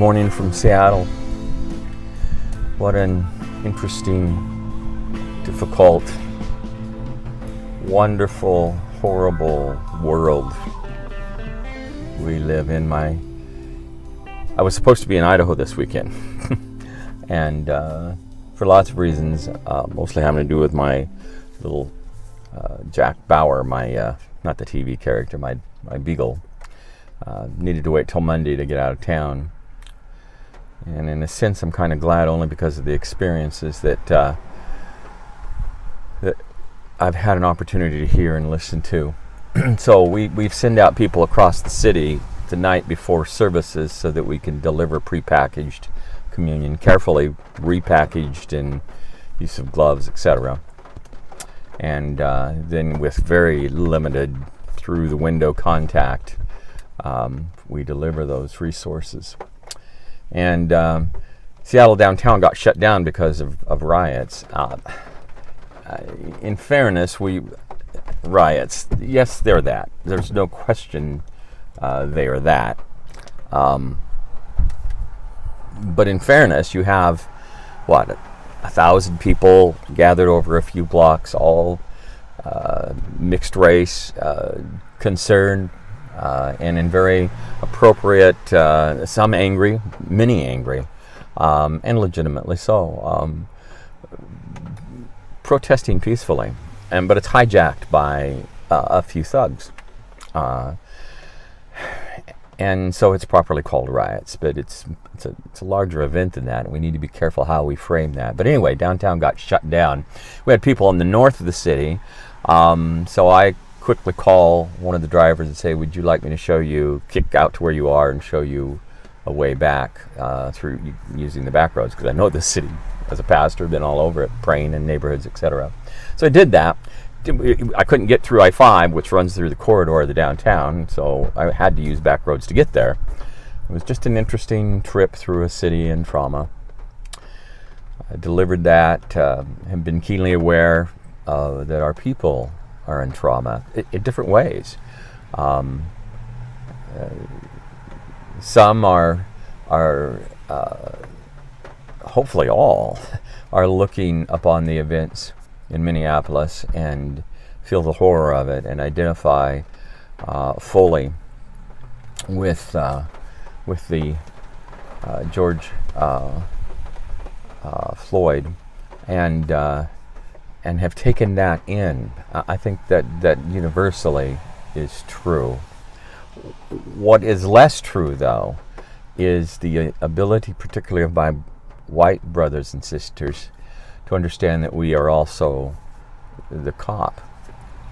morning from Seattle. What an interesting, difficult, wonderful, horrible world we live in. I was supposed to be in Idaho this weekend, and for lots of reasons, mostly having to do with my little Jack Bauer, my not the TV character, my beagle. Needed to wait till Monday to get out of town. And in a sense, I'm kind of glad, only because of the experiences that I've had an opportunity to hear and listen to. So we've sent out people across the city the night before services so that we can deliver prepackaged communion, carefully repackaged in use of gloves, etc. And then with very limited through the window contact, we deliver those resources. And Seattle downtown got shut down because of riots. In fairness, riots, yes, they're that. There's no question they are that. But in fairness, you have, 1,000 people gathered over a few blocks, all mixed race, concerned, and in very appropriate, some angry, many angry, and legitimately so, protesting peacefully. But it's hijacked by a few thugs. And so it's properly called riots, but it's a larger event than that, and we need to be careful how we frame that. But anyway, downtown got shut down. We had people in the north of the city, so I quickly call one of the drivers and say, would you like me to kick out to where you are and show you a way back through using the back roads, because I know the city as a pastor, been all over it, praying in neighborhoods, etc. So I did that. I couldn't get through I-5, which runs through the corridor of the downtown, so I had to use back roads to get there. It was just an interesting trip through a city in trauma. I delivered that, have been keenly aware that our people are in trauma in different ways. Some are hopefully all are looking upon the events in Minneapolis and feel the horror of it and identify fully with the George Floyd and have taken that in. I think that universally is true. What is less true, though, is the ability, particularly of my white brothers and sisters, to understand that we are also the cop.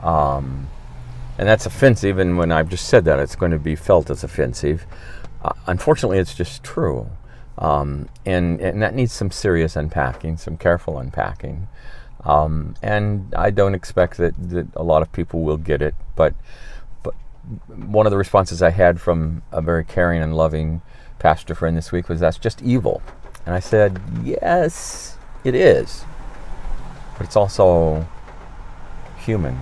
And that's offensive, and when I've just said that, it's going to be felt as offensive. Unfortunately, it's just true. And that needs some serious unpacking, some careful unpacking. And I don't expect that a lot of people will get it, but one of the responses I had from a very caring and loving pastor friend this week was, that's just evil. And I said, yes, it is, but it's also human.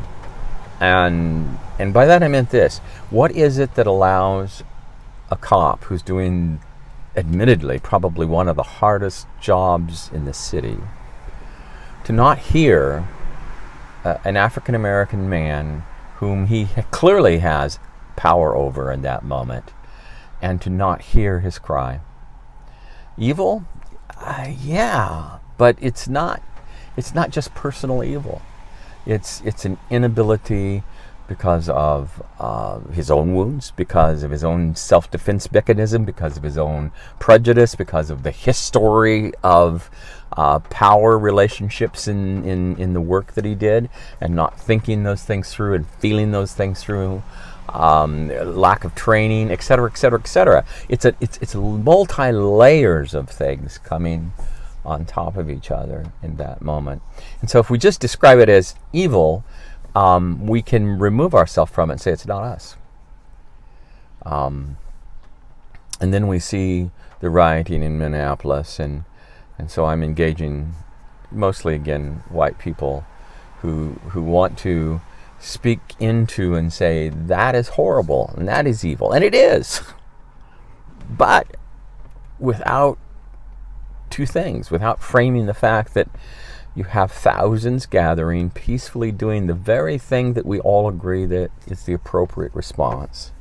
And by that I meant this: what is it that allows a cop who's doing, admittedly, probably one of the hardest jobs in the city, to not hear an African American man whom he clearly has power over in that moment, and to not hear his cry? Evil? Yeah, but it's not just personal evil. It's an inability because of his own wounds, because of his own self-defense mechanism, because of his own prejudice, because of the history of power relationships in the work that he did, and not thinking those things through and feeling those things through, lack of training, etc., etc., etc. It's multi-layers of things coming on top of each other in that moment. And so if we just describe it as evil, we can remove ourselves from it and say it's not us. And then we see the rioting in Minneapolis, and so I'm engaging mostly, again, white people who want to speak into and say that is horrible and that is evil, and it is. But without two things, without framing the fact that you have thousands gathering, peacefully doing the very thing that we all agree that is the appropriate response.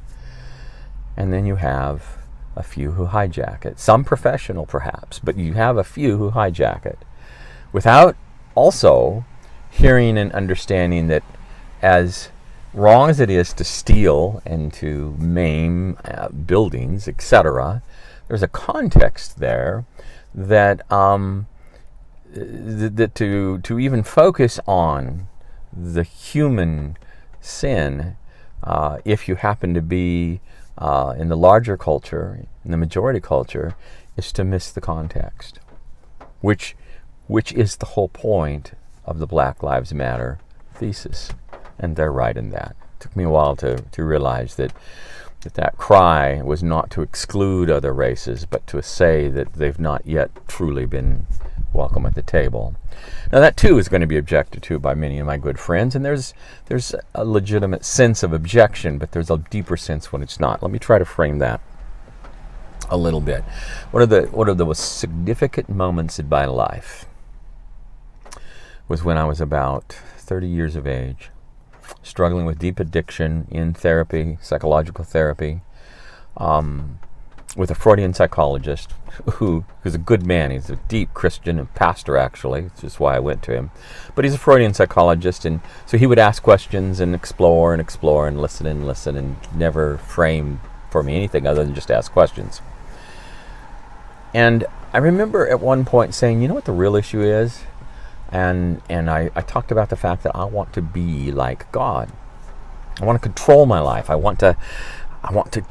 And then you have a few who hijack it. Some professional, perhaps, but you have a few who hijack it. Without also hearing and understanding that as wrong as it is to steal and to maim buildings, etc., there's a context there that that to even focus on the human sin, if you happen to be in the larger culture, in the majority culture, is to miss the context, which is the whole point of the Black Lives Matter thesis, and they're right in that. It took me a while to realize that cry was not to exclude other races, but to say that they've not yet truly been welcome at the table. Now that too is going to be objected to by many of my good friends, and there's a legitimate sense of objection, but there's a deeper sense when it's not. Let me try to frame that a little bit. One of the most significant moments in my life was when I was about 30 years of age, struggling with deep addiction in therapy, psychological therapy, with a Freudian psychologist who's a good man. He's a deep Christian and pastor, actually. It's just why I went to him. But he's a Freudian psychologist, and so he would ask questions and explore and listen and never frame for me anything other than just ask questions. And I remember at one point saying, you know what the real issue is? And I talked about the fact that I want to be like God. I want to control my life. I want to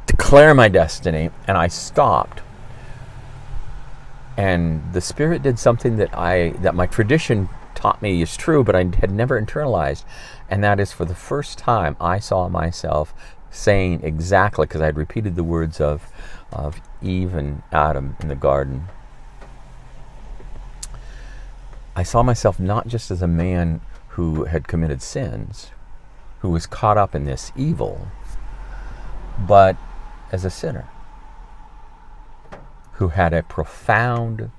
declare my destiny. And I stopped. And the Spirit did something that my tradition taught me is true, but I had never internalized. And that is, for the first time, I saw myself saying exactly, because I had repeated the words of Eve and Adam in the garden. I saw myself not just as a man who had committed sins, who was caught up in this evil, but as a sinner who had a profound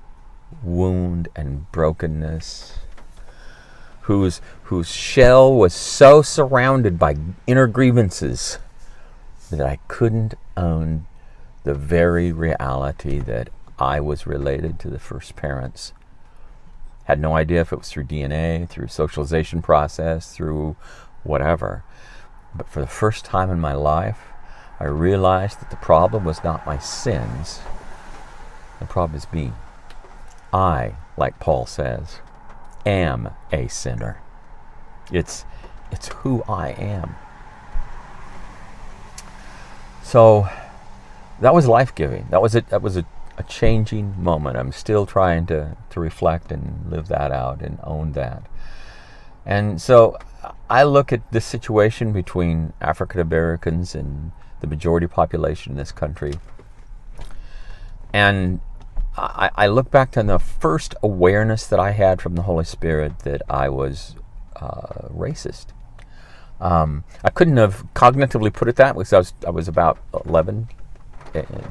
wound and brokenness, whose shell was so surrounded by inner grievances that I couldn't own the very reality that I was related to the first parents. Had no idea if it was through DNA, through socialization process, through whatever. But for the first time in my life, I realized that the problem was not my sins. The problem is me. I, like Paul says, am a sinner. It's who I am. So that was life-giving. That was a changing moment. I'm still trying to reflect and live that out and own that. And so I look at this situation between African Americans and the majority population in this country, and I look back to the first awareness that I had from the Holy Spirit that I was racist. I couldn't have cognitively put it that way because I was about 11,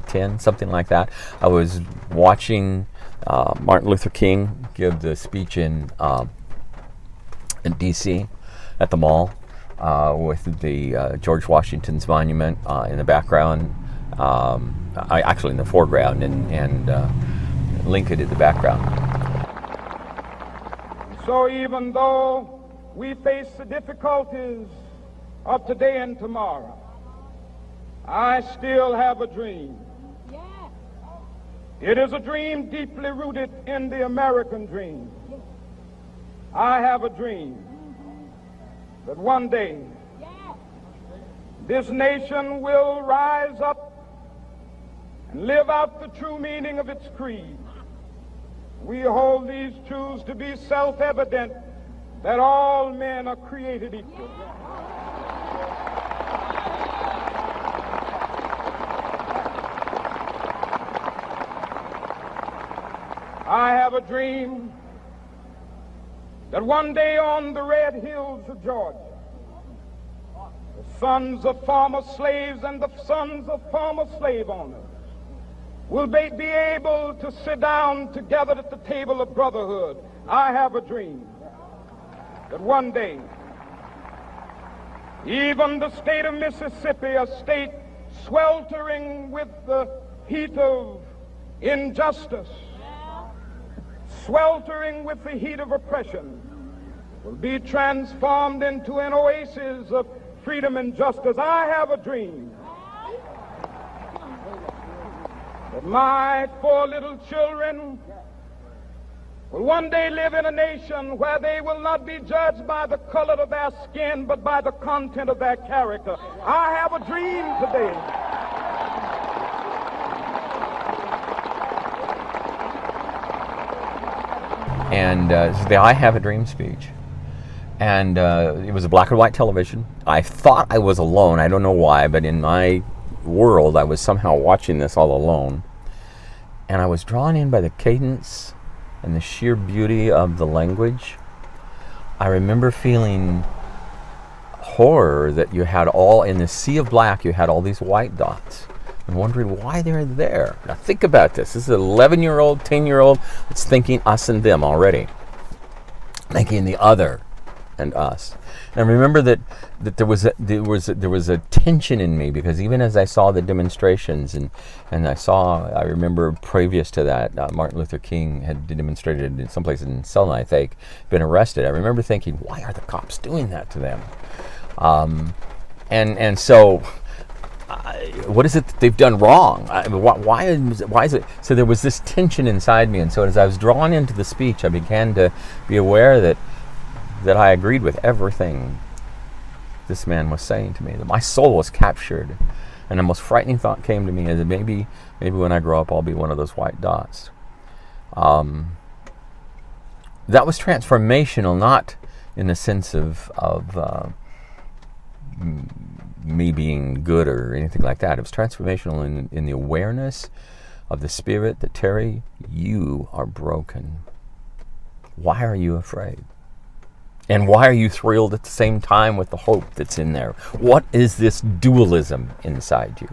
10, something like that. I was watching Martin Luther King give the speech in D.C. at the mall with the George Washington's monument in the background. Actually in the foreground, and Lincoln in the background. So even though we face the difficulties of today and tomorrow, I still have a dream. Yeah. It is a dream deeply rooted in the American dream. I have a dream that one day this nation will rise up and live out the true meaning of its creed. We hold these truths to be self-evident, that all men are created equal. I have a dream that one day on the red hills of Georgia, the sons of former slaves and the sons of former slave owners will they be able to sit down together at the table of brotherhood. I have a dream that one day, even the state of Mississippi, a state sweltering with the heat of injustice, sweltering with the heat of oppression, will be transformed into an oasis of freedom and justice. I have a dream that my 4 little children will one day live in a nation where they will not be judged by the color of their skin, but by the content of their character. I have a dream today. And the I Have a Dream speech. And it was a black and white television. I thought I was alone. I don't know why, but in my world, I was somehow watching this all alone. And I was drawn in by the cadence and the sheer beauty of the language. I remember feeling horror that you had all, in the sea of black, you had all these white dots. And wondering why they're there. Now think about this. This is an 11-year-old, 10-year-old that's thinking us and them already. Thinking the other and us. And I remember that there was a tension in me, because even as I saw the demonstrations and I remember previous to that, Martin Luther King had demonstrated in some place in Selma, I think, been arrested. I remember thinking, why are the cops doing that to them? And so, what is it that they've done wrong? Why is it? So there was this tension inside me, and so as I was drawn into the speech, I began to be aware that I agreed with everything this man was saying to me. That my soul was captured, and the most frightening thought came to me is that maybe when I grow up, I'll be one of those white dots. That was transformational, not in the sense of me being good or anything like that. It was transformational in the awareness of the spirit that, Terry, you are broken. Why are you afraid? And why are you thrilled at the same time with the hope that's in there? What is this dualism inside you?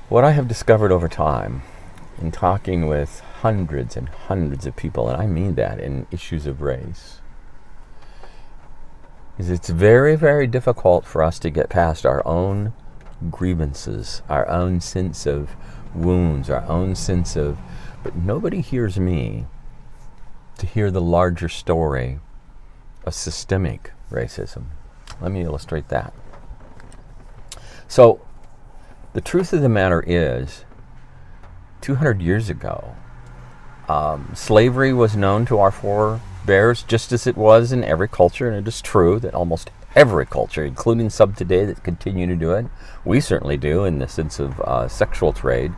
What I have discovered over time in talking with hundreds and hundreds of people, and I mean that in issues of race, is it's very, very difficult for us to get past our own grievances, our own sense of wounds, our own sense of, but nobody hears me to hear the larger story of systemic racism. Let me illustrate that. So, the truth of the matter is, 200 years ago, slavery was known to our forebears just as it was in every culture, and it is true that almost every culture, including some today that continue to do it, we certainly do in the sense of sexual trade,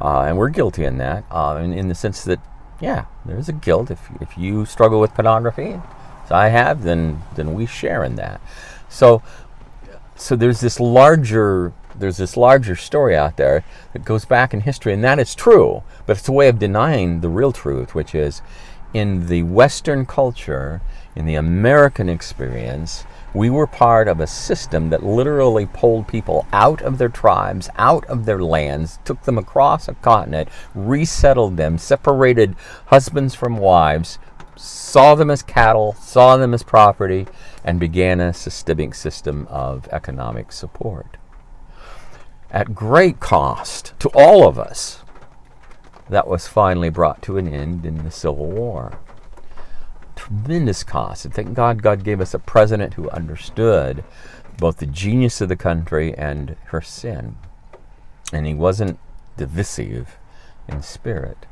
and we're guilty in that, in the sense that, yeah, there's a guilt. If you struggle with pornography, as I have, then we share in that. So there's this larger story out there that goes back in history, and that is true, but it's a way of denying the real truth, which is, in the Western culture, in the American experience, we were part of a system that literally pulled people out of their tribes, out of their lands, took them across a continent, resettled them, separated husbands from wives, saw them as cattle, saw them as property, and began a systemic system of economic support. At great cost to all of us, that was finally brought to an end in the Civil War. Tremendous cost. And thank God gave us a president who understood both the genius of the country and her sin. And he wasn't divisive in spirit,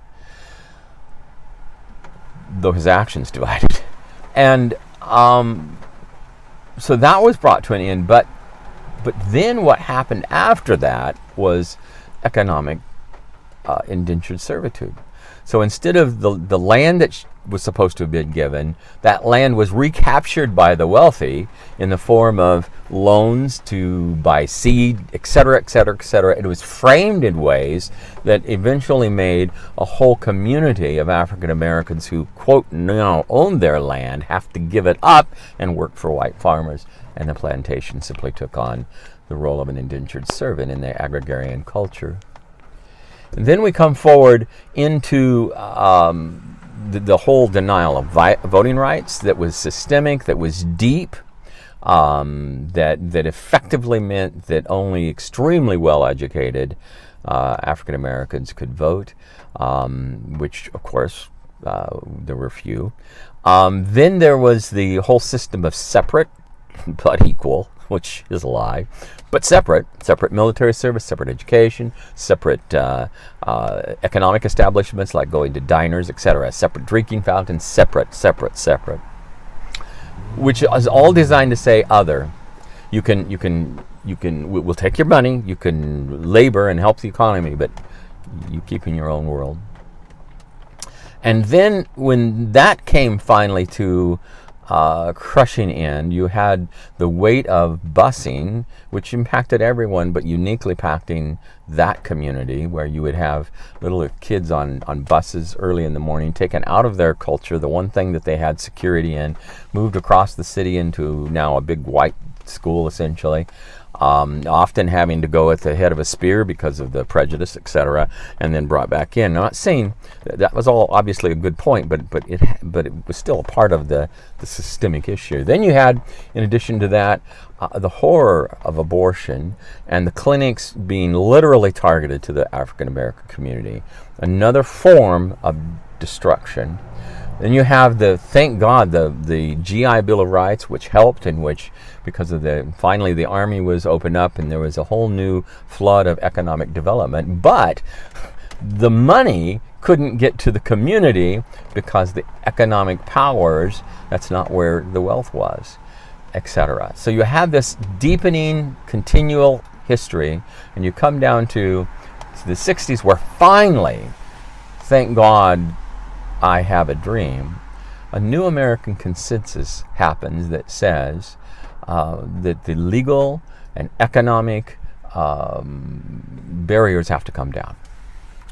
though his actions divided. And so that was brought to an end. But then what happened after that was economic indentured servitude. So instead of the land that was supposed to have been given, that land was recaptured by the wealthy in the form of loans to buy seed, etc., etc., etc. It was framed in ways that eventually made a whole community of African Americans who, quote, now own their land, have to give it up and work for white farmers, and the plantation simply took on the role of an indentured servant in the agrarian culture. And then we come forward into the whole denial of voting rights that was systemic, that was deep, that effectively meant that only extremely well-educated African Americans could vote, which, of course, there were few. Then there was the whole system of separate but equal, which is a lie, but separate military service, separate education, separate economic establishments like going to diners, etc., separate drinking fountains, separate, which is all designed to say other. We'll take your money, you can labor and help the economy, but you keep in your own world. And then when that came finally to crushing end, you had the weight of busing, which impacted everyone, but uniquely impacting that community, where you would have little kids on buses early in the morning, taken out of their culture, the one thing that they had security in, moved across the city into now a big white school, essentially. Often having to go at the head of a spear because of the prejudice, etc., and then brought back in. I'm not saying that was all obviously a good point, but it was still a part of the systemic issue. Then you had, in addition to that, the horror of abortion and the clinics being literally targeted to the African American community. Another form of destruction. Then you have thank God, the GI Bill of Rights, which helped, in which, because of finally the army was opened up and there was a whole new flood of economic development. But the money couldn't get to the community because the economic powers, that's not where the wealth was, etc. So you have this deepening, continual history, and you come down to the 60s, where finally, thank God, I have a dream, a new American consensus happens that says that the legal and economic barriers have to come down.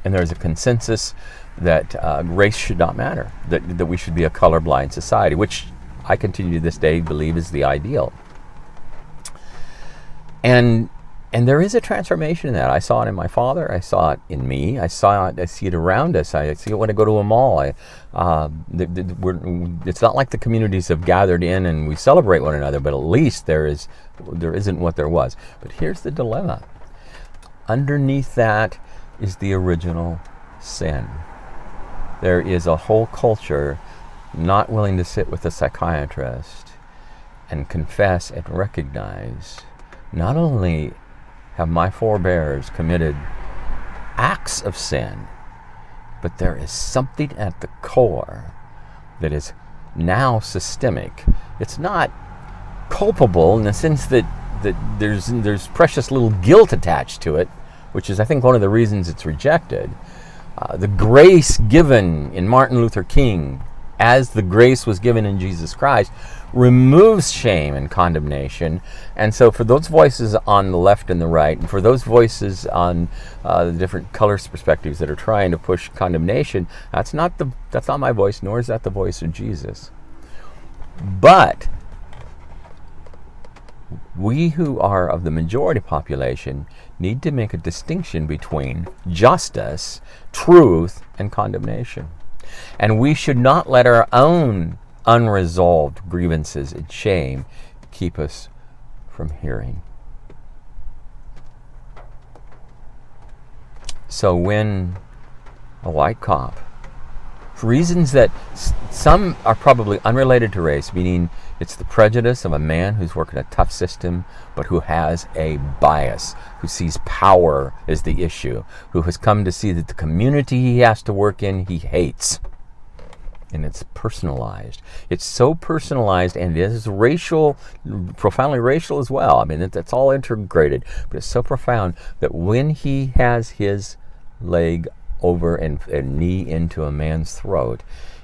And there's a consensus that race should not matter, that we should be a colorblind society, which I continue to this day believe is the ideal. And there is a transformation in that. I saw it in my father. I saw it in me. I see it around us. I see it when I go to a mall. It's not like the communities have gathered in and we celebrate one another, but at least there isn't what there was. But here's the dilemma. Underneath that is the original sin. There is a whole culture not willing to sit with a psychiatrist and confess and recognize not only have my forebears committed acts of sin, but there is something at the core that is now systemic. It's not culpable in the sense that there's precious little guilt attached to it, which is, I think, one of the reasons it's rejected. The grace given in Martin Luther King, as the grace was given in Jesus Christ, removes shame and condemnation. And so for those voices on the left and the right, and for those voices on the different color perspectives that are trying to push condemnation, that's not my voice, nor is that the voice of Jesus. But we who are of the majority population need to make a distinction between justice, truth, and condemnation. And we should not let our own unresolved grievances and shame keep us from hearing. So when a white cop, for reasons that some are probably unrelated to race, meaning it's the prejudice of a man who's worked in a tough system, but who has a bias, who sees power as the issue, who has come to see that the community he has to work in, he hates. And it's personalized. It's so personalized, and it is racial, profoundly racial as well. I mean, it's all integrated, but it's so profound that when he has his leg over and knee into a man's throat,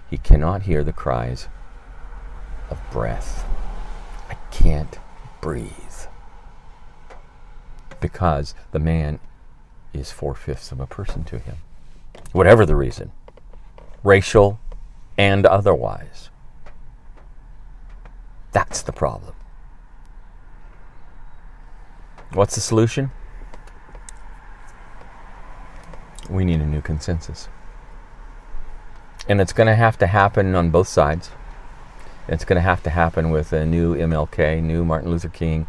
he cannot hear the cries of breath. I can't breathe. Because the man is 4/5 of a person to him. Whatever the reason. Racial and otherwise. That's the problem. What's the solution? We need a new consensus. And it's going to have to happen on both sides. It's going to have to happen with a new MLK, new Martin Luther King,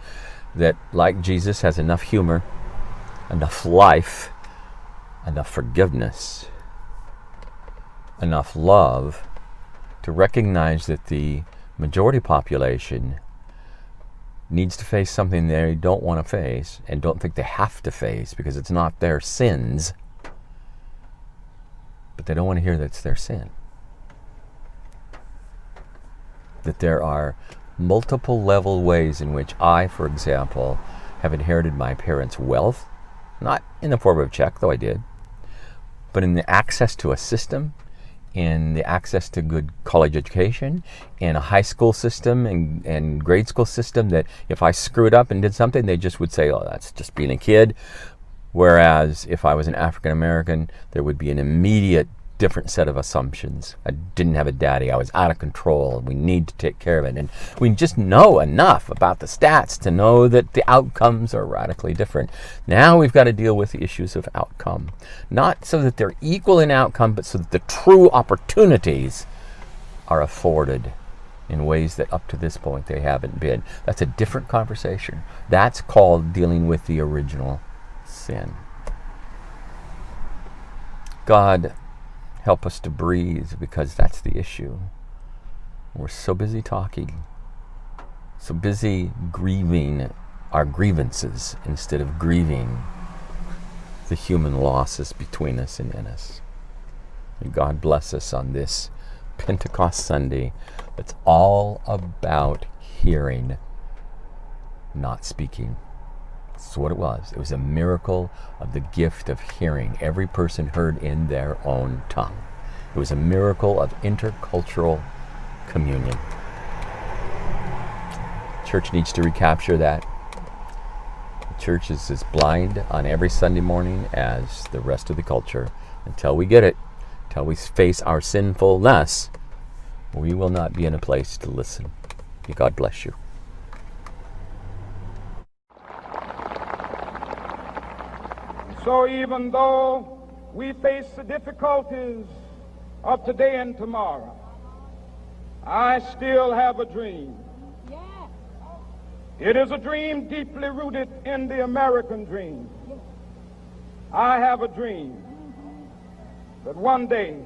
that, like Jesus, has enough humor, enough life, enough forgiveness, enough love to recognize that the majority population needs to face something they don't want to face and don't think they have to face because it's not their sins, but they don't want to hear that it's their sin. That there are multiple level ways in which I, for example, have inherited my parents' wealth, not in the form of a check, though I did, but in the access to a system, in the access to good college education, in a high school system and grade school system that if I screwed up and did something, they just would say, oh, that's just being a kid. Whereas if I was an African American, there would be an immediate different set of assumptions. I didn't have a daddy. I was out of control. We need to take care of it. And we just know enough about the stats to know that the outcomes are radically different. Now we've got to deal with the issues of outcome. Not so that they're equal in outcome, but so that the true opportunities are afforded in ways that up to this point they haven't been. That's a different conversation. That's called dealing with the original sin. God, help us to breathe, because that's the issue. We're so busy talking, so busy grieving our grievances instead of grieving the human losses between us and in us. May God bless us on this Pentecost Sunday that's all about hearing, not speaking. That's what it was. It was a miracle of the gift of hearing. Every person heard in their own tongue. It was a miracle of intercultural communion. Church needs to recapture that. The church is as blind on every Sunday morning as the rest of the culture. Until we get it, until we face our sinfulness, we will not be in a place to listen. May God bless you. So even though we face the difficulties of today and tomorrow, I still have a dream. It is a dream deeply rooted in the American dream. I have a dream that one day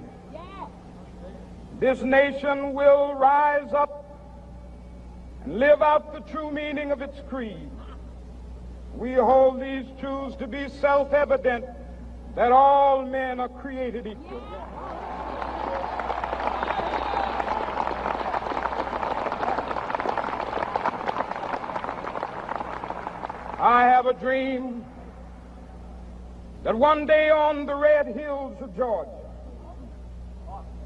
this nation will rise up and live out the true meaning of its creed. We hold these truths to be self-evident, that all men are created equal. I have a dream that one day on the red hills of Georgia,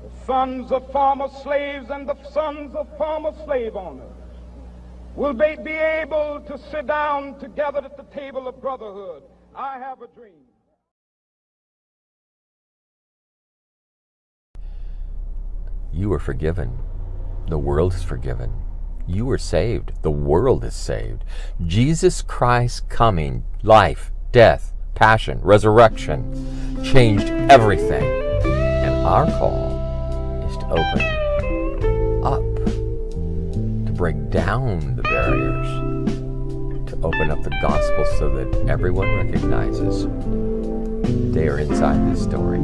the sons of former slaves and the sons of former slave owners will be able to sit down together at the table of brotherhood. I have a dream. You were forgiven. The world is forgiven. You were saved. The world is saved. Jesus Christ coming, life, death, passion, resurrection, changed everything. And our call is to open up, to break down the barriers, to open up the gospel so that everyone recognizes they are inside this story.